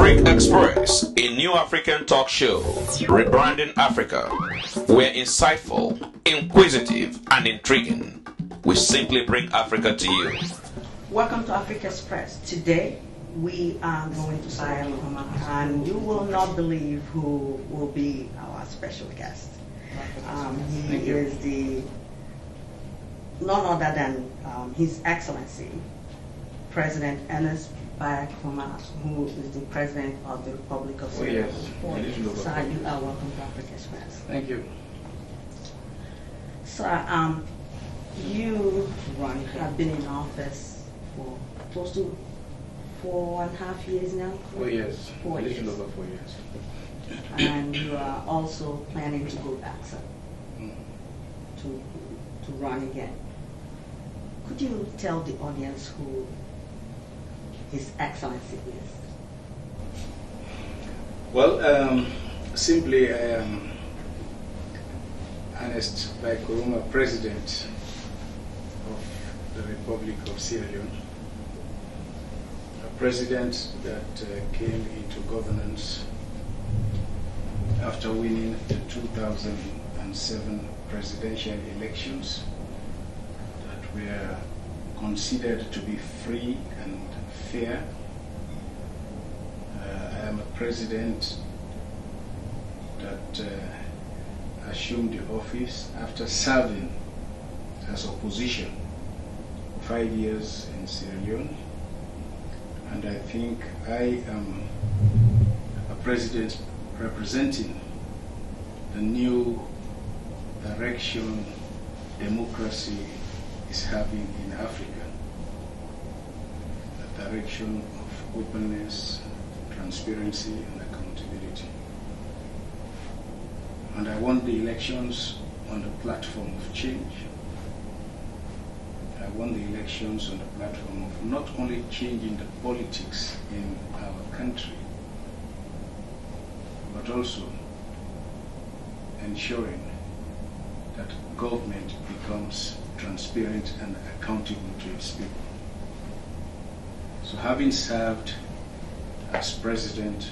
Africa Express, a new African talk show, rebranding Africa. We're insightful, inquisitive, and intriguing. We simply bring Africa to you. Welcome to Africa Express. Today, we are going to Bai Korona, and you will not believe who will be our special guest. He is none other than His Excellency, President Ernest Bai Korona, who is the President of the Republic of Sierra Leone. Sir, you are welcome to Africa Express. Thank you. Sir, you have been in office for close to 4.5 years now? 4 years. 4 years. A little over 4 years. And you are also planning to go back, sir, to run again. Could you tell the audience who His Excellency is? Well, simply I am Ernest Bai Korona, President of the Republic of Sierra Leone. A president that came into governance after winning the 2007 presidential elections that were considered to be free and fair. I am a president that assumed the office after serving as opposition 5 years in Sierra Leone, and I think I am a president representing the new direction democracy is having in Africa, a direction of openness, transparency, and accountability. And I want the elections on the platform of change. I want the elections on the platform of not only changing the politics in our country, but also ensuring that government becomes transparent and accountable to its people. So having served as president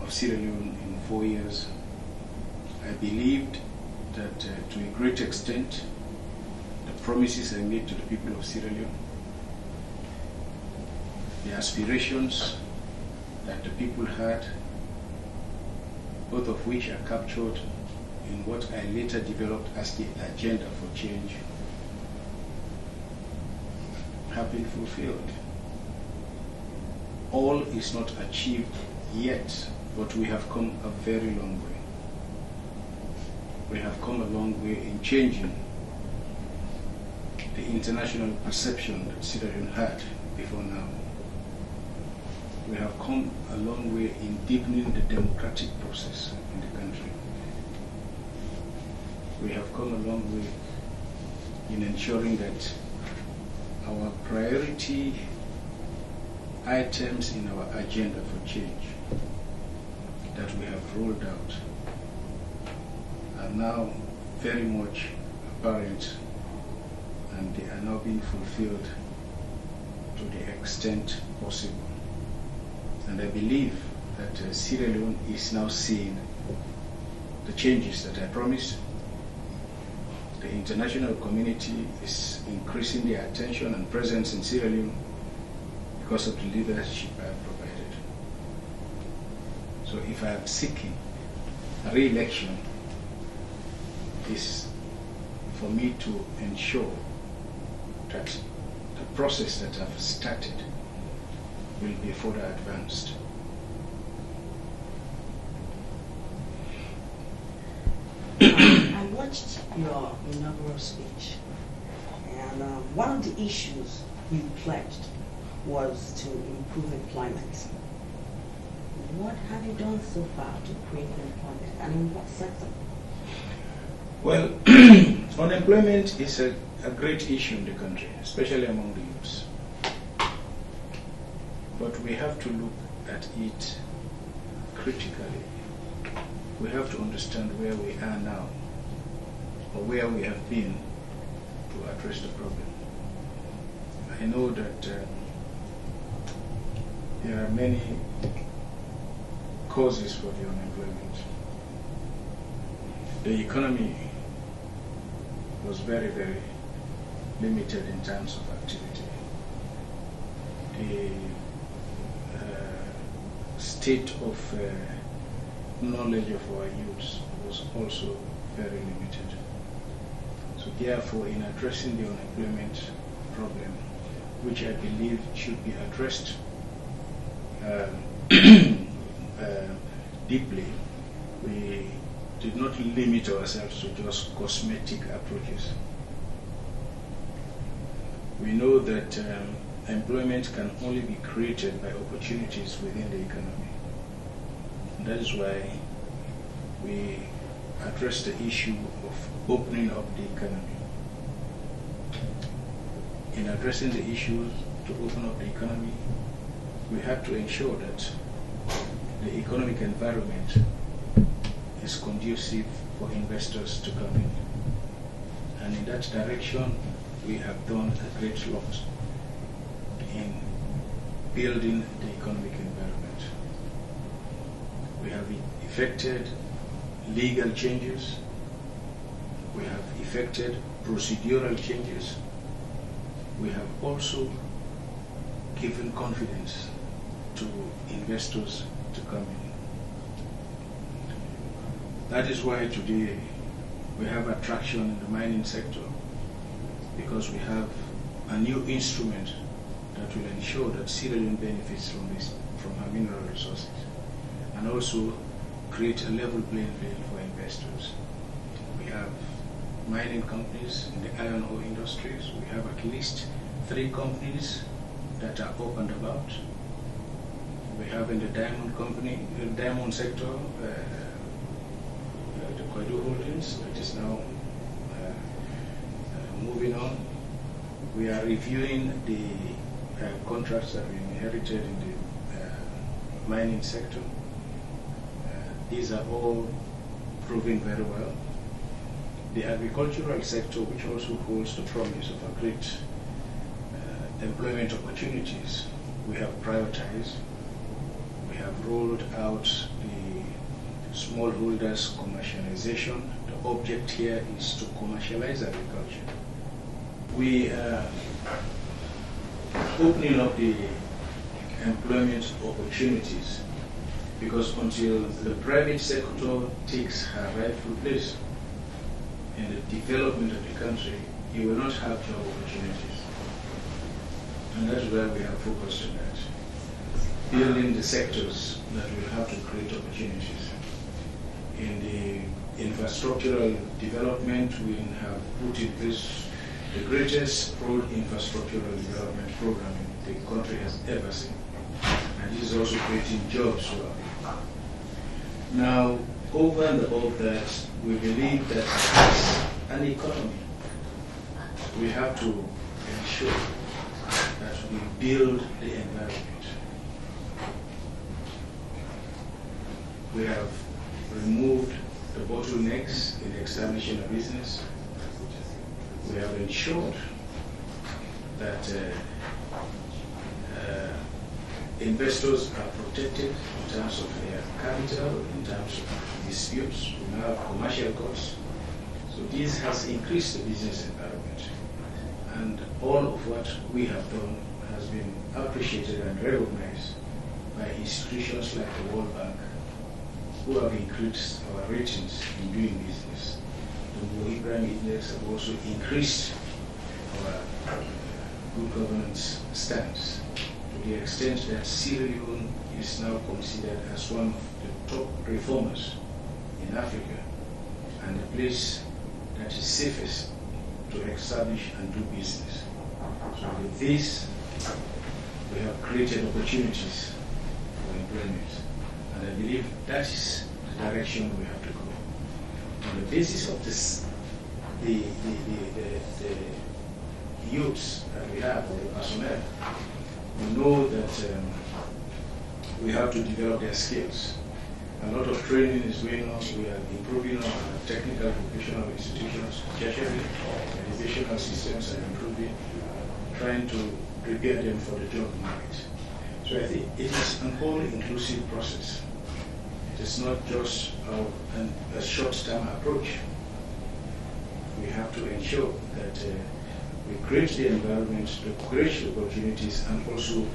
of Sierra Leone in 4 years, I believed that to a great extent, the promises I made to the people of Sierra Leone, the aspirations that the people had, both of which are captured in what I later developed as the agenda for change, have been fulfilled. All is not achieved yet, but we have come a very long way. We have come a long way in changing the international perception that Sierra Leone had before now. We have come a long way in deepening the democratic process in the country. We have come a long way in ensuring that our priority items in our agenda for change that we have rolled out are now very much apparent, and they are now being fulfilled to the extent possible. And I believe that Sierra Leone is now seeing the changes that I promised. The international community is increasing their attention and presence in Sierra Leone because of the leadership I have provided. So if I am seeking a re-election, is for me to ensure that the process that I've started will be further advanced. I watched your inaugural speech, and one of the issues you pledged was to improve employment. What have you done so far to create employment, and in what sector? Well, unemployment is a great issue in the country, especially among the youths. But we have to look at it critically. We have to understand where we are now, or where we have been, to address the problem. I know that there are many causes for the unemployment. The economy was very, very limited in terms of activity. The state of knowledge of our youths was also very limited. So therefore, in addressing the unemployment problem, which I believe should be addressed deeply, we did not limit ourselves to just cosmetic approaches. We know that employment can only be created by opportunities within the economy. And that is why we address the issue of opening up the economy. In addressing the issue to open up the economy, we have to ensure that the economic environment is conducive for investors to come in. And in that direction, we have done a great lot in building the economic environment. We have effected legal changes. We have effected procedural changes. We have also given confidence to investors to come in. That is why today we have attraction in the mining sector, because we have a new instrument that will ensure that Sierra Leone benefits from our mineral resources, and also create a level playing field for investors. We have mining companies in the iron ore industries. We have at least 3 companies that are up and about. We have in the diamond sector, the Kwadu Holdings, that is now moving on. We are reviewing the contracts that we inherited in the mining sector. These are all proving very well. The agricultural sector, which also holds the promise of a great employment opportunities, we have prioritized. We have rolled out the smallholders commercialization. The object here is to commercialize agriculture. We are opening up the employment opportunities, because until the private sector takes her rightful place in the development of the country, you will not have job opportunities. And that's where we have focused on that. Building the sectors that will have to create opportunities. In the infrastructural development, we have put in place the greatest road infrastructural development program the country has ever seen. And this is also creating jobs for our people. Now, over and above that, we believe that as an economy, we have to ensure that we build the environment. We have removed the bottlenecks in establishing a business. We have ensured that investors are protected in terms of their capital, in terms of disputes. We now have commercial courts. So this has increased the business environment. And all of what we have done has been appreciated and recognized by institutions like the World Bank, who have increased our ratings in doing business. The Ibrahim Index have also increased our good governance stance, to the extent that Sierra Leone is now considered as one of the top reformers in Africa, and the place that is safest to establish and do business. So with this, we have created opportunities for employment, and I believe that is the direction we have to go. On the basis of this, the youths that we have, or the personnel, we know that we have to develop their skills. A lot of training is going on. We are improving on our technical vocational institutions, tertiary educational systems are improving, trying to prepare them for the job market. So I think it is an all-inclusive process. It is not just a short-term approach. We have to ensure that we create the environment, to create the opportunities, and also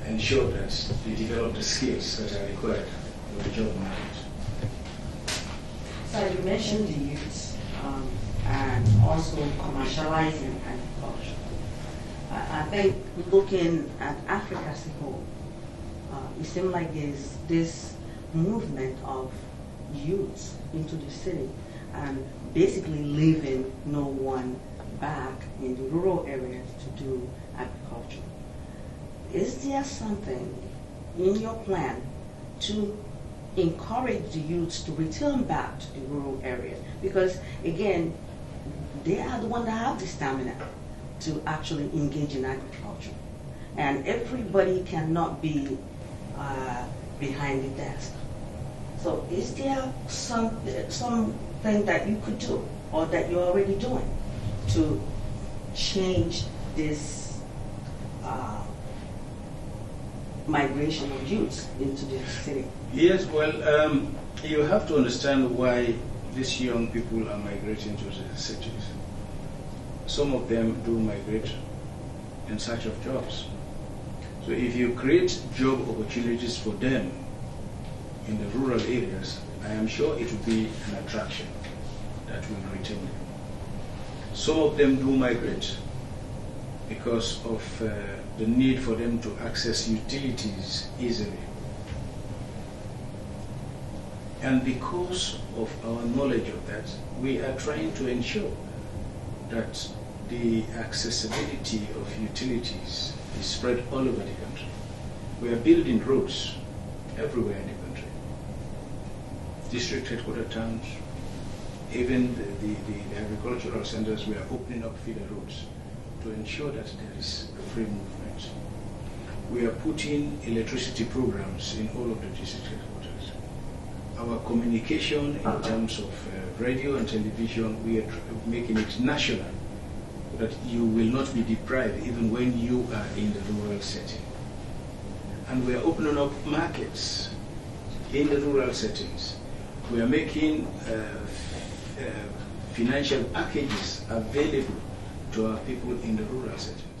ensure that we develop the skills that are required for the job market. So you mentioned the youth and also commercializing agriculture. I think looking at Africa as a whole, it seems like there's this movement of youth into the city and basically leaving no one back in the rural areas to do agriculture. Is there something in your plan to encourage the youths to return back to the rural areas? Because again, they are the ones that have the stamina to actually engage in agriculture. And everybody cannot be behind the desk. So is there something that you could do or that you're already doing to change this migration of youth into the city? Yes, well, you have to understand why these young people are migrating to the cities. Some of them do migrate in search of jobs. So if you create job opportunities for them in the rural areas, I am sure it will be an attraction that will retain them. Some of them do migrate because of the need for them to access utilities easily. And because of our knowledge of that, we are trying to ensure that the accessibility of utilities is spread all over the country. We are building roads everywhere in the country. District headquarter towns, even the agricultural centers, we are opening up feeder roads to ensure that there is a free movement. We are putting electricity programs in all of the district headquarters. Our communication in terms of radio and television, we are making it national, so that you will not be deprived even when you are in the rural setting. And we are opening up markets in the rural settings. We are making financial packages available to our people in the rural settings.